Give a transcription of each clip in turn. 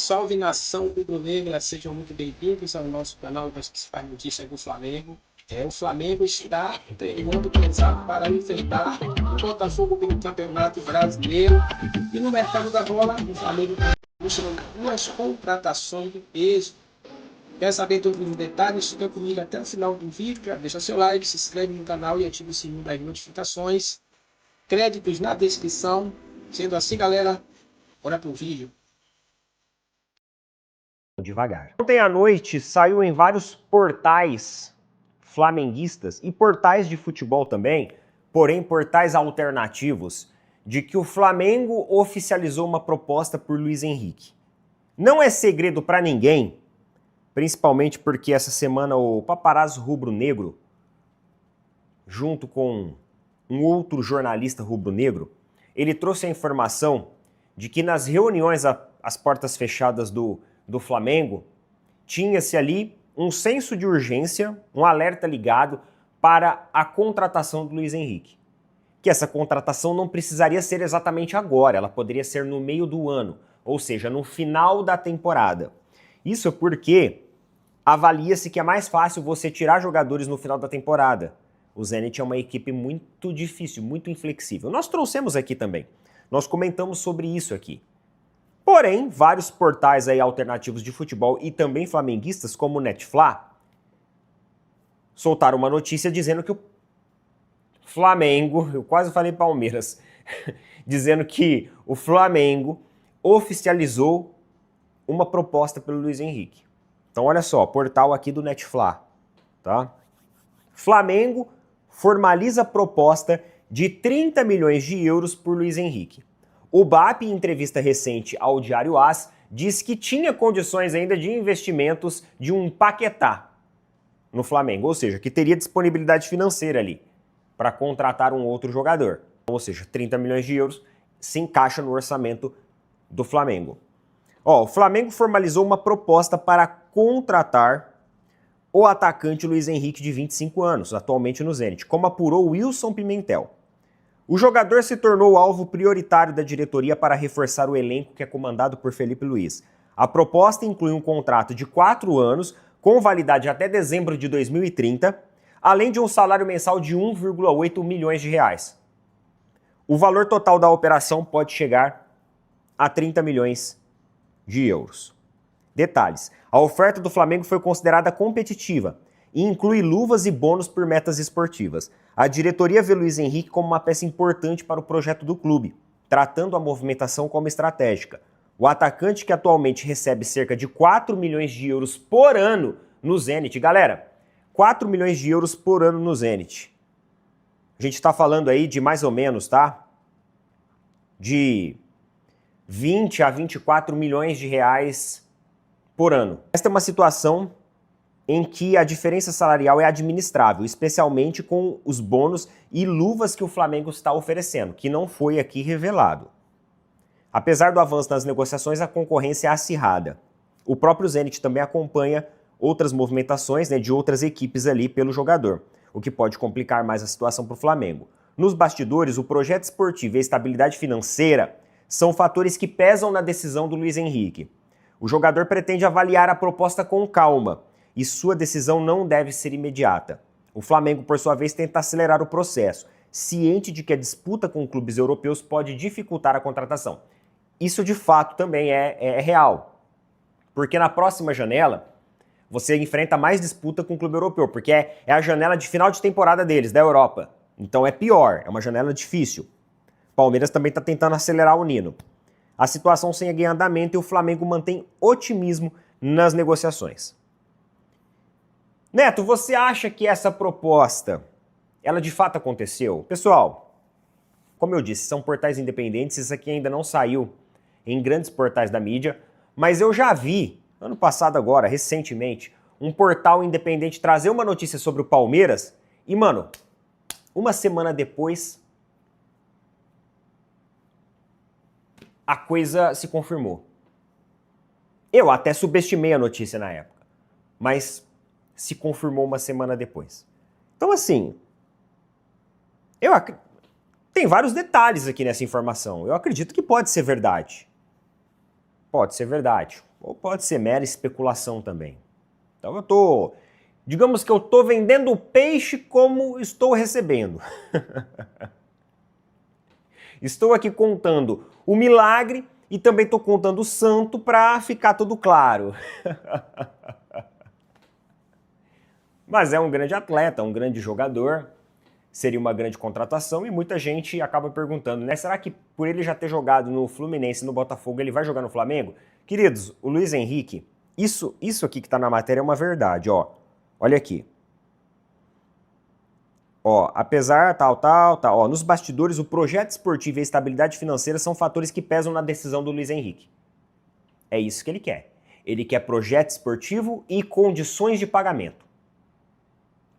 Salve nação rubro-negra, sejam muito bem-vindos ao nosso canal das principais notícias do Flamengo. O Flamengo está treinando pesado para enfrentar o Botafogo pelo Campeonato Brasileiro. E no mercado da bola, o Flamengo está mostrando duas contratações de peso. Quer saber todos os detalhes? Fica comigo até o final do vídeo. Já deixa seu like, se inscreve no canal e ativa o sininho das notificações. Créditos na descrição. Sendo assim, galera, bora pro vídeo. Devagar. Ontem à noite saiu em vários portais flamenguistas e portais de futebol também, porém portais alternativos, de que o Flamengo oficializou uma proposta por Luiz Henrique. Não é segredo para ninguém, principalmente porque essa semana o paparazzo rubro-negro, junto com um outro jornalista rubro-negro, ele trouxe a informação de que nas reuniões às portas fechadas do Flamengo, tinha-se ali um senso de urgência, um alerta ligado para a contratação do Luiz Henrique. Que essa contratação não precisaria ser exatamente agora, ela poderia ser no meio do ano, ou seja, no final da temporada. Isso porque avalia-se que é mais fácil você tirar jogadores no final da temporada. O Zenit é uma equipe muito difícil, muito inflexível. Nós trouxemos aqui também, nós comentamos sobre isso aqui. Porém, vários portais aí alternativos de futebol e também flamenguistas, como o Netfla, soltaram uma notícia dizendo que o Flamengo, eu quase falei Palmeiras, dizendo que o Flamengo oficializou uma proposta pelo Luiz Henrique. Então olha só, portal aqui do Netfla, tá? Flamengo formaliza proposta de 30 milhões de euros por Luiz Henrique. O BAP, em entrevista recente ao Diário AS, diz que tinha condições ainda de investimentos de um Paquetá no Flamengo, ou seja, que teria disponibilidade financeira ali para contratar um outro jogador. Ou seja, 30 milhões de euros se encaixa no orçamento do Flamengo. O Flamengo formalizou uma proposta para contratar o atacante Luiz Henrique, de 25 anos, atualmente no Zenit, como apurou Wilson Pimentel. O jogador se tornou alvo prioritário da diretoria para reforçar o elenco que é comandado por Felipe Luiz. A proposta inclui um contrato de 4 anos, com validade até dezembro de 2030, além de um salário mensal de 1,8 milhões de reais. O valor total da operação pode chegar a 30 milhões de euros. Detalhes: a oferta do Flamengo foi considerada competitiva e inclui luvas e bônus por metas esportivas. A diretoria vê Luiz Henrique como uma peça importante para o projeto do clube, tratando a movimentação como estratégica. O atacante, que atualmente recebe cerca de 4 milhões de euros por ano no Zenit, galera, 4 milhões de euros por ano no Zenit. A gente está falando aí de mais ou menos, tá? De 20 a 24 milhões de reais por ano. Esta é uma situação em que a diferença salarial é administrável, especialmente com os bônus e luvas que o Flamengo está oferecendo, que não foi aqui revelado. Apesar do avanço nas negociações, a concorrência é acirrada. O próprio Zenit também acompanha outras movimentações, de outras equipes ali pelo jogador, o que pode complicar mais a situação para o Flamengo. Nos bastidores, o projeto esportivo e a estabilidade financeira são fatores que pesam na decisão do Luiz Henrique. O jogador pretende avaliar a proposta com calma, e sua decisão não deve ser imediata. O Flamengo, por sua vez, tenta acelerar o processo, ciente de que a disputa com clubes europeus pode dificultar a contratação. Isso, de fato, também é real. Porque na próxima janela, você enfrenta mais disputa com o clube europeu, porque é a janela de final de temporada deles, da Europa. Então é pior, é uma janela difícil. Palmeiras também está tentando acelerar o Nino. A situação segue em andamento e o Flamengo mantém otimismo nas negociações. Neto, você acha que essa proposta, ela de fato aconteceu? Pessoal, como eu disse, são portais independentes, isso aqui ainda não saiu em grandes portais da mídia, mas eu já vi, ano passado agora, recentemente, um portal independente trazer uma notícia sobre o Palmeiras e, mano, uma semana depois, a coisa se confirmou. Eu até subestimei a notícia na época, mas se confirmou uma semana depois. Então, assim, tem vários detalhes aqui nessa informação. Eu acredito que pode ser verdade. Pode ser verdade. ou pode ser mera especulação também. Então digamos que eu estou vendendo o peixe como estou recebendo. Estou aqui contando o milagre e também estou contando o santo para ficar tudo claro. Mas é um grande atleta, um grande jogador, seria uma grande contratação e muita gente acaba perguntando, né? Será que por ele já ter jogado no Fluminense e no Botafogo, ele vai jogar no Flamengo? Queridos, o Luiz Henrique, isso aqui que está na matéria é uma verdade, ó. Olha aqui. Ó, apesar tal, ó, nos bastidores o projeto esportivo e a estabilidade financeira são fatores que pesam na decisão do Luiz Henrique. É isso que ele quer. Ele quer projeto esportivo e condições de pagamento.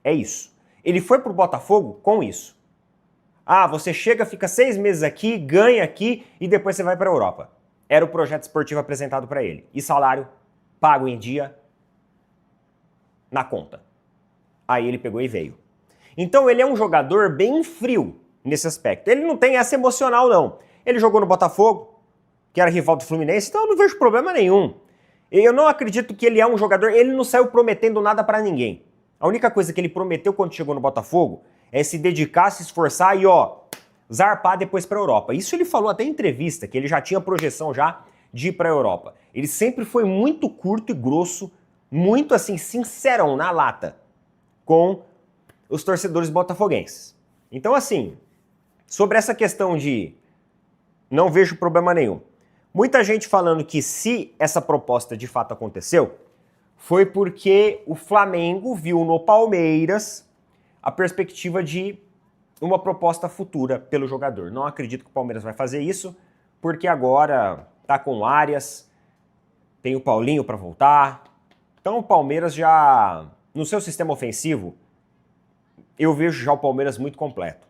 É isso. Ele foi pro Botafogo com isso. Ah, você chega, fica 6 meses aqui, ganha aqui e depois você vai para a Europa. Era o projeto esportivo apresentado para ele. E salário pago em dia na conta. Aí ele pegou e veio. Então ele é um jogador bem frio nesse aspecto. Ele não tem essa emocional, não. Ele jogou no Botafogo, que era rival do Fluminense, então eu não vejo problema nenhum. Eu não acredito que ele é um jogador... Ele não saiu prometendo nada para ninguém. A única coisa que ele prometeu quando chegou no Botafogo é se dedicar, se esforçar e, ó, zarpar depois para a Europa. Isso ele falou até em entrevista, que ele já tinha projeção já de ir para a Europa. Ele sempre foi muito curto e grosso, muito assim, sincerão, na lata, com os torcedores botafoguenses. Então, assim, sobre essa questão de não vejo problema nenhum. Muita gente falando que se essa proposta de fato aconteceu, foi porque o Flamengo viu no Palmeiras a perspectiva de uma proposta futura pelo jogador. Não acredito que o Palmeiras vai fazer isso, porque agora tá com o Arias, tem o Paulinho para voltar. Então o Palmeiras já, no seu sistema ofensivo, eu vejo já o Palmeiras muito completo.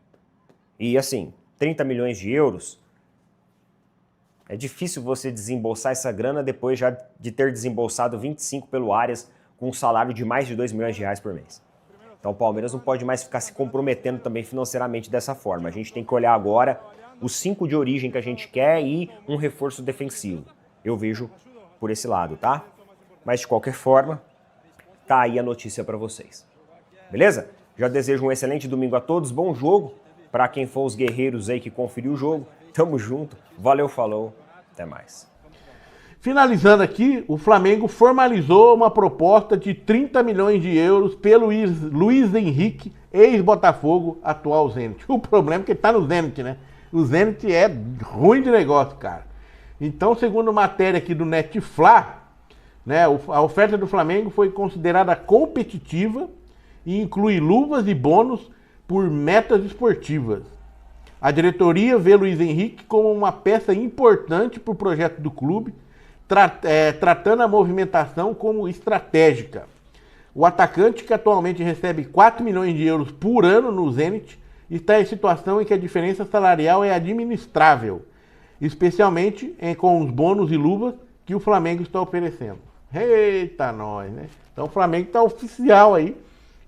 E assim, 30 milhões de euros, é difícil você desembolsar essa grana depois já de ter desembolsado 25 pelo Arias com um salário de mais de 2 milhões de reais por mês. Então o Palmeiras não pode mais ficar se comprometendo também financeiramente dessa forma. A gente tem que olhar agora os 5 de origem que a gente quer e um reforço defensivo. Eu vejo por esse lado, tá? Mas de qualquer forma, tá aí a notícia para vocês. Beleza? Já desejo um excelente domingo a todos, bom jogo para quem for os guerreiros aí que conferiu o jogo. Tamo junto, valeu, falou, até mais. Finalizando aqui, o Flamengo formalizou uma proposta de 30 milhões de euros pelo Luiz Henrique, ex-Botafogo, atual Zenit. O problema é que ele tá no Zenit, né? O Zenit é ruim de negócio, cara. Então, segundo matéria aqui do Netflá, né, a oferta do Flamengo foi considerada competitiva e inclui luvas e bônus por metas esportivas. A diretoria vê Luiz Henrique como uma peça importante para o projeto do clube, tratando a movimentação como estratégica. O atacante, que atualmente recebe 4 milhões de euros por ano no Zenit, está em situação em que a diferença salarial é administrável, especialmente com os bônus e luvas que o Flamengo está oferecendo. Eita nós, né? Então o Flamengo está oficial aí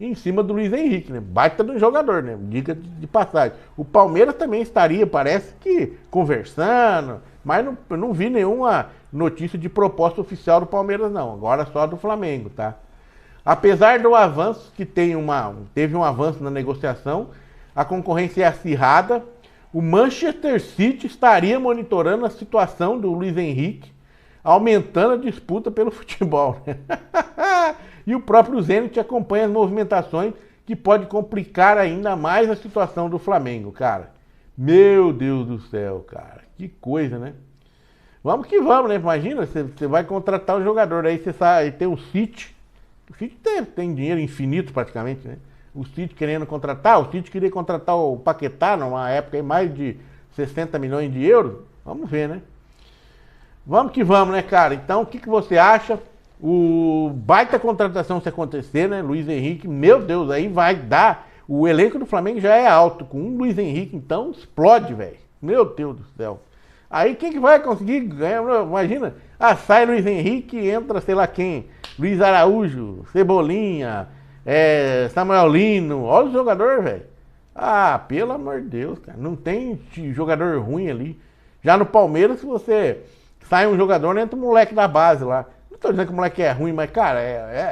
em cima do Luiz Henrique, né? Baita do jogador, né? Dica de passagem. O Palmeiras também estaria, parece que, conversando, mas não vi nenhuma notícia de proposta oficial do Palmeiras, não. Agora só do Flamengo, tá? Apesar do avanço, que teve um avanço na negociação, a concorrência é acirrada, o Manchester City estaria monitorando a situação do Luiz Henrique, aumentando a disputa pelo futebol, né? E o próprio Zenit acompanha as movimentações que pode complicar ainda mais a situação do Flamengo, cara. Meu Deus do céu, cara. Que coisa, né? Vamos que vamos, né? Imagina, você vai contratar um jogador, aí você sabe, tem um City. O City tem dinheiro infinito praticamente, né? O City querendo contratar, o City queria contratar o Paquetá numa época aí mais de 60 milhões de euros. Vamos ver, né? Vamos que vamos, né, cara? Então, o que você acha? O baita contratação se acontecer, né? Luiz Henrique, meu Deus, aí vai dar. O elenco do Flamengo já é alto. Com um Luiz Henrique, então, explode, velho. Meu Deus do céu. Aí quem que vai conseguir ganhar? Imagina, sai Luiz Henrique, entra sei lá quem. Luiz Araújo, Cebolinha, Samuel Lino. Olha o jogador, velho. Ah, pelo amor de Deus, cara. Não tem jogador ruim ali. Já no Palmeiras, se você sai um jogador, entra um moleque da base lá. Não tô dizendo que o moleque é ruim, mas, cara,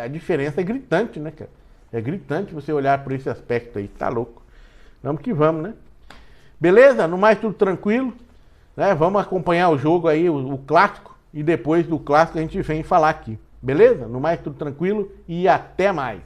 a diferença é gritante, né, cara? É gritante você olhar por esse aspecto aí, tá louco. Vamos que vamos, né? Beleza? No mais, tudo tranquilo. Né? Vamos acompanhar o jogo aí, o clássico, e depois do clássico a gente vem falar aqui. Beleza? No mais, tudo tranquilo e até mais.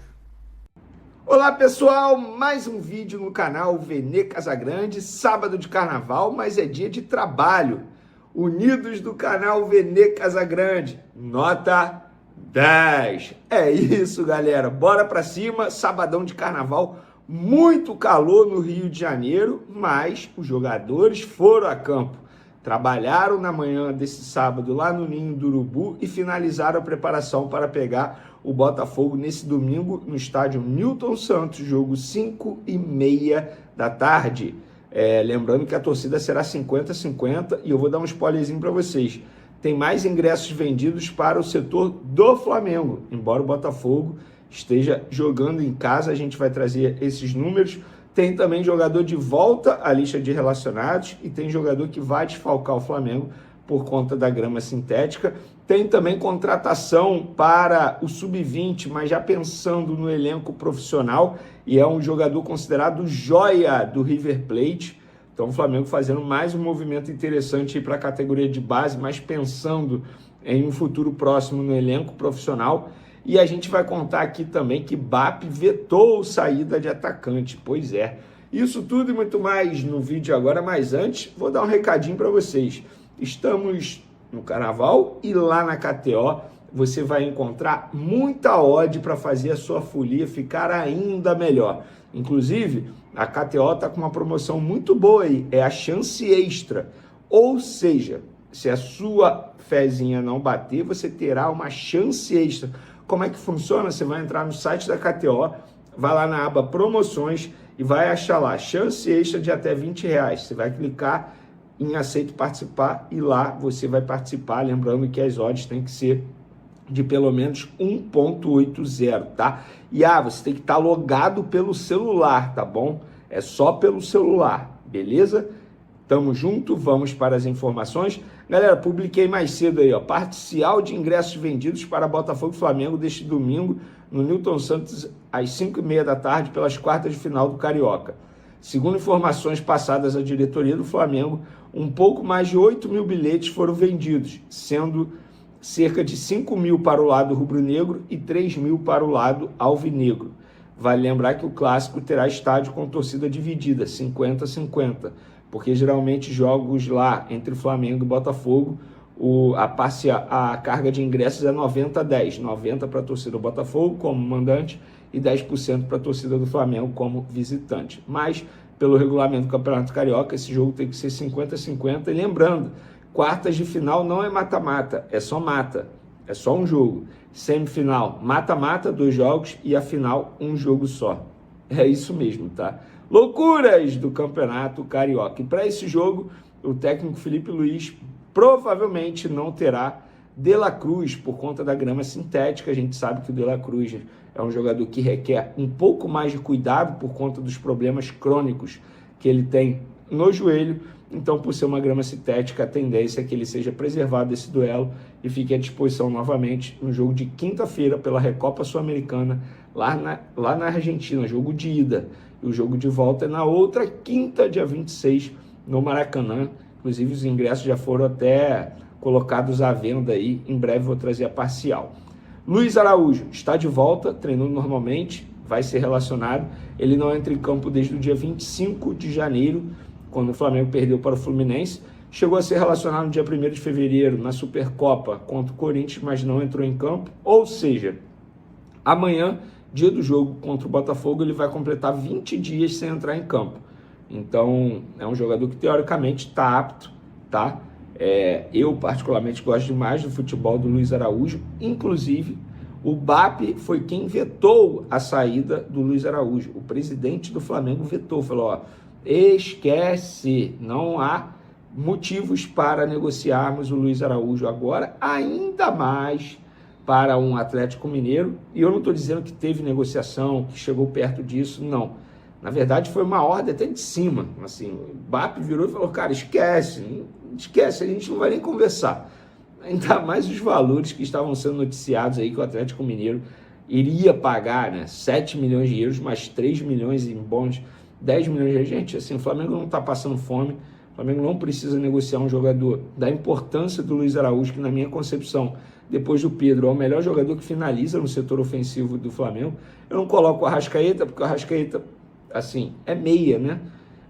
Olá pessoal, mais um vídeo no canal Vene Casagrande, sábado de carnaval, mas é dia de trabalho. Unidos do canal Vene Casagrande, nota 10. É isso, galera, bora pra cima, sabadão de carnaval, muito calor no Rio de Janeiro, mas os jogadores foram a campo. Trabalharam na manhã desse sábado lá no Ninho do Urubu e finalizaram a preparação para pegar o Botafogo nesse domingo no estádio Newton Santos, jogo 5h30 da tarde. Lembrando que a torcida será 50-50 e eu vou dar um spoilerzinho para vocês. Tem mais ingressos vendidos para o setor do Flamengo. Embora o Botafogo esteja jogando em casa, a gente vai trazer esses números. Tem também jogador de volta à lista de relacionados e tem jogador que vai desfalcar o Flamengo por conta da grama sintética. Tem também contratação para o Sub-20, mas já pensando no elenco profissional, e é um jogador considerado joia do River Plate. Então o Flamengo fazendo mais um movimento interessante para a categoria de base, mas pensando em um futuro próximo no elenco profissional. E a gente vai contar aqui também que BAP vetou saída de atacante. Pois é. Isso tudo e muito mais no vídeo agora, mas antes vou dar um recadinho para vocês. Estamos no Carnaval e lá na KTO você vai encontrar muita odd para fazer a sua folia ficar ainda melhor. Inclusive, a KTO está com uma promoção muito boa aí, é a chance extra. Ou seja, se a sua fezinha não bater, você terá uma chance extra. Como é que funciona? Você vai entrar no site da KTO, vai lá na aba promoções e vai achar lá chance extra de até R$20. Você vai clicar em aceito participar e lá você vai participar, lembrando que as odds têm que ser de pelo menos 1.80, tá? E você tem que estar logado pelo celular, tá bom? É só pelo celular, beleza? Tamo junto, vamos para as informações. Galera, publiquei mais cedo aí, ó, parcial de ingressos vendidos para Botafogo e Flamengo deste domingo no Newton Santos às 5h30 da tarde pelas quartas de final do Carioca. Segundo informações passadas à diretoria do Flamengo, um pouco mais de 8.000 bilhetes foram vendidos, sendo cerca de 5.000 para o lado rubro-negro e 3.000 para o lado alvinegro. Vale lembrar que o clássico terá estádio com torcida dividida, 50-50, porque geralmente jogos lá entre Flamengo e Botafogo, a carga de ingressos é 90-10, 90 para a torcida do Botafogo como mandante e 10% para a torcida do Flamengo como visitante. Mas, pelo regulamento do Campeonato Carioca, esse jogo tem que ser 50-50. E lembrando, quartas de final não é mata-mata, é só mata, é só um jogo. Semifinal, mata-mata, 2 jogos, e a final, um jogo só. É isso mesmo, tá? Loucuras do Campeonato Carioca. E para esse jogo, o técnico Felipe Luiz provavelmente não terá De La Cruz por conta da grama sintética. A gente sabe que o De La Cruz é um jogador que requer um pouco mais de cuidado por conta dos problemas crônicos que ele tem no joelho. Então, por ser uma grama sintética, a tendência é que ele seja preservado desse duelo e fique à disposição novamente no jogo de quinta-feira pela Recopa Sul-Americana lá na Argentina, jogo de ida. E o jogo de volta é na outra quinta, dia 26, no Maracanã. Inclusive, os ingressos já foram até colocados à venda aí. Em breve vou trazer a parcial. Luiz Araújo está de volta, treinando normalmente, vai ser relacionado. Ele não entra em campo desde o dia 25 de janeiro, quando o Flamengo perdeu para o Fluminense. Chegou a ser relacionado no dia 1º de fevereiro, na Supercopa contra o Corinthians, mas não entrou em campo. Ou seja, amanhã, dia do jogo contra o Botafogo, ele vai completar 20 dias sem entrar em campo. Então, é um jogador que teoricamente está apto, tá? Eu particularmente gosto demais do futebol do Luiz Araújo. Inclusive, o BAP foi quem vetou a saída do Luiz Araújo. O presidente do Flamengo vetou, falou, esquece, não há motivos para negociarmos o Luiz Araújo agora, ainda mais para um Atlético Mineiro. E eu não estou dizendo que teve negociação, que chegou perto disso, não. Na verdade, foi uma ordem até de cima. Assim, o BAP virou e falou, cara, esquece, a gente não vai nem conversar. Ainda mais os valores que estavam sendo noticiados aí, que o Atlético Mineiro iria pagar, né? 7 milhões de euros, mais 3 milhões em bônus, 10 milhões de gente. Assim, o Flamengo não está passando fome, o Flamengo não precisa negociar um jogador da importância do Luiz Araújo, que na minha concepção, depois do Pedro, é o melhor jogador que finaliza no setor ofensivo do Flamengo. Eu não coloco o Arrascaeta, porque o Arrascaeta, assim, é meia, né?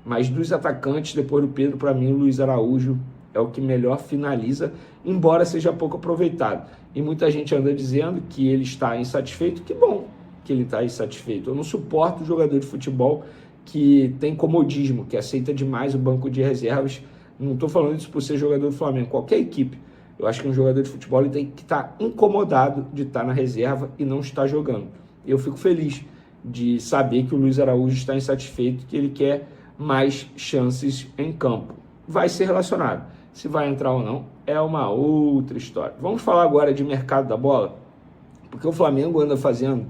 Mas dos atacantes, depois do Pedro, para mim, o Luiz Araújo é o que melhor finaliza, embora seja pouco aproveitado. E muita gente anda dizendo que ele está insatisfeito. Que bom que ele está insatisfeito. Eu não suporto jogador de futebol que tem comodismo, que aceita demais o banco de reservas. Não estou falando isso por ser jogador do Flamengo, qualquer equipe. Eu acho que um jogador de futebol ele tem que estar incomodado de estar na reserva e não estar jogando. Eu fico feliz de saber que o Luiz Araújo está insatisfeito, que ele quer mais chances em campo. Vai ser relacionado. Se vai entrar ou não, é uma outra história. Vamos falar agora de mercado da bola, porque o Flamengo anda fazendo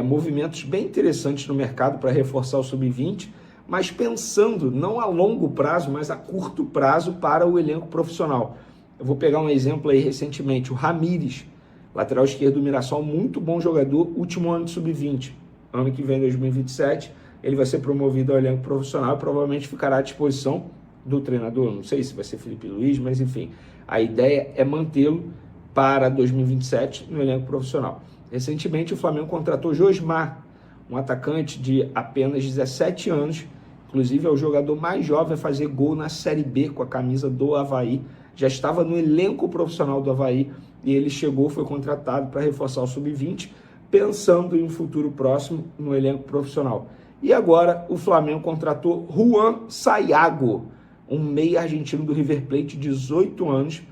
movimentos bem interessantes no mercado para reforçar o sub-20, mas pensando não a longo prazo, mas a curto prazo para o elenco profissional. Eu vou pegar um exemplo aí recentemente, o Ramires, lateral esquerdo do Mirassol, muito bom jogador, último ano de sub-20. Ano que vem, 2027, ele vai ser promovido ao elenco profissional e provavelmente ficará à disposição do treinador, não sei se vai ser Felipe Luiz, mas enfim, a ideia é mantê-lo para 2027 no elenco profissional. Recentemente o Flamengo contratou Josmar, um atacante de apenas 17 anos, inclusive é o jogador mais jovem a fazer gol na Série B com a camisa do Avaí, já estava no elenco profissional do Avaí e ele chegou, foi contratado para reforçar o sub-20, pensando em um futuro próximo no elenco profissional. E agora o Flamengo contratou Juan Sayago, um meia argentino do River Plate, 18 anos,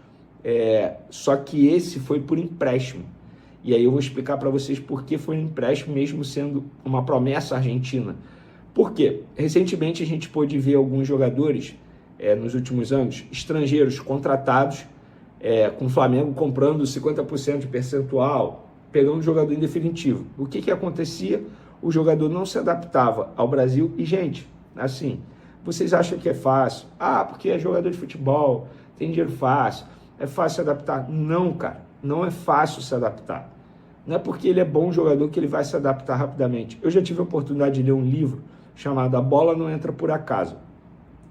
só que esse foi por empréstimo. E aí eu vou explicar para vocês por que foi um empréstimo, mesmo sendo uma promessa argentina. Por quê? Recentemente a gente pôde ver alguns jogadores, nos últimos anos, estrangeiros contratados, com o Flamengo comprando 50% de percentual, pegando o jogador em definitivo. O que acontecia? O jogador não se adaptava ao Brasil e, gente, assim, vocês acham que é fácil? Ah, porque é jogador de futebol, tem dinheiro fácil, é fácil se adaptar. Não, cara, não é fácil se adaptar. Não é porque ele é bom jogador que ele vai se adaptar rapidamente. Eu já tive a oportunidade de ler um livro chamado A Bola Não Entra Por Acaso.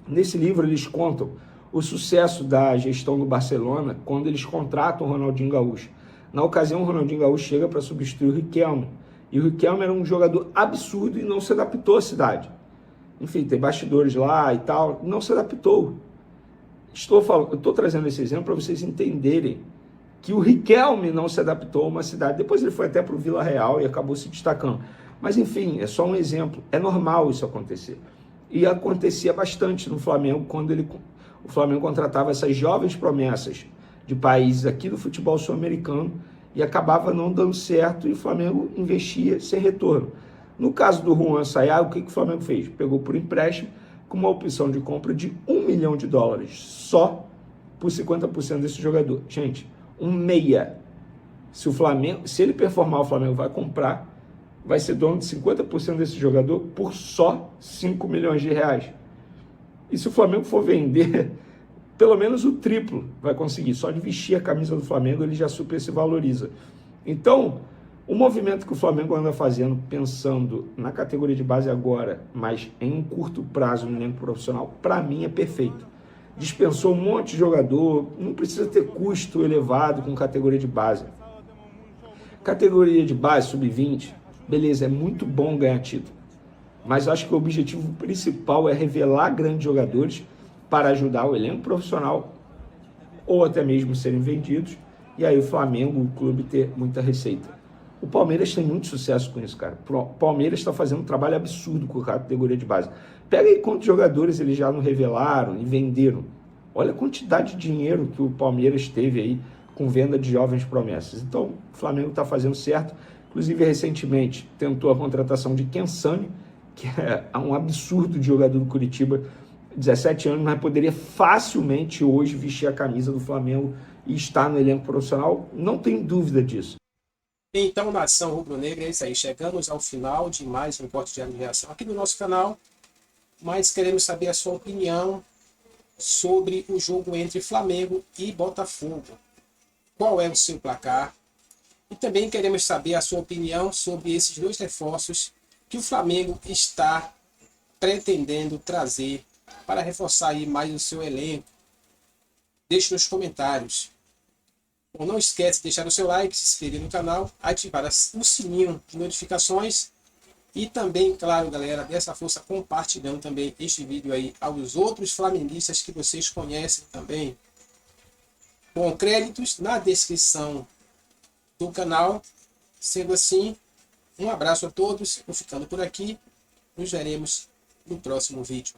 Nesse livro eles contam o sucesso da gestão do Barcelona quando eles contratam o Ronaldinho Gaúcho. Na ocasião, o Ronaldinho Gaúcho chega para substituir o Riquelme. E o Riquelme era um jogador absurdo e não se adaptou à cidade. Enfim, tem bastidores lá e tal, não se adaptou. Eu estou trazendo esse exemplo para vocês entenderem que o Riquelme não se adaptou a uma cidade. Depois ele foi até para o Vila Real e acabou se destacando. Mas enfim, é só um exemplo. É normal isso acontecer. E acontecia bastante no Flamengo quando o Flamengo contratava essas jovens promessas de países aqui do futebol sul-americano e acabava não dando certo e o Flamengo investia sem retorno. No caso do Juan Sayago, o que o Flamengo fez? Pegou por empréstimo com uma opção de compra de $1 milhão só por 50% desse jogador. Gente, um meia. Se ele performar, o Flamengo vai comprar, vai ser dono de 50% desse jogador por só R$5 milhões. E se o Flamengo for vender, pelo menos o triplo vai conseguir. Só de vestir a camisa do Flamengo, ele já super se valoriza. Então, o movimento que o Flamengo anda fazendo, pensando na categoria de base agora, mas em um curto prazo no elenco profissional, para mim é perfeito. Dispensou um monte de jogador, não precisa ter custo elevado com categoria de base. Categoria de base, sub-20, beleza, é muito bom ganhar título. Mas acho que o objetivo principal é revelar grandes jogadores para ajudar o elenco profissional ou até mesmo serem vendidos. E aí o Flamengo, o clube, ter muita receita. O Palmeiras tem muito sucesso com isso, cara. O Palmeiras está fazendo um trabalho absurdo com a categoria de base. Pega aí quantos jogadores eles já não revelaram e venderam. Olha a quantidade de dinheiro que o Palmeiras teve aí com venda de jovens promessas. Então, o Flamengo está fazendo certo. Inclusive, recentemente, tentou a contratação de Kensani, que é um absurdo de jogador do Curitiba, 17 anos, mas poderia facilmente hoje vestir a camisa do Flamengo e estar no elenco profissional. Não tem dúvida disso. Então, nação rubro-negra, é isso aí. Chegamos ao final de mais um Corte Diário de Reação aqui no nosso canal. Mas queremos saber a sua opinião sobre o jogo entre Flamengo e Botafogo. qual é o seu placar. E também queremos saber a sua opinião sobre esses dois reforços que o Flamengo está pretendendo trazer para reforçar aí mais o seu elenco. Deixe nos comentários. Bom, não esquece de deixar o seu like, se inscrever no canal, ativar o sininho de notificações e também, claro, galera, dessa força compartilhando também este vídeo aí aos outros flamenguistas que vocês conhecem também. Bom, créditos na descrição do canal. Sendo assim, um abraço a todos, vou ficando por aqui, nos veremos no próximo vídeo.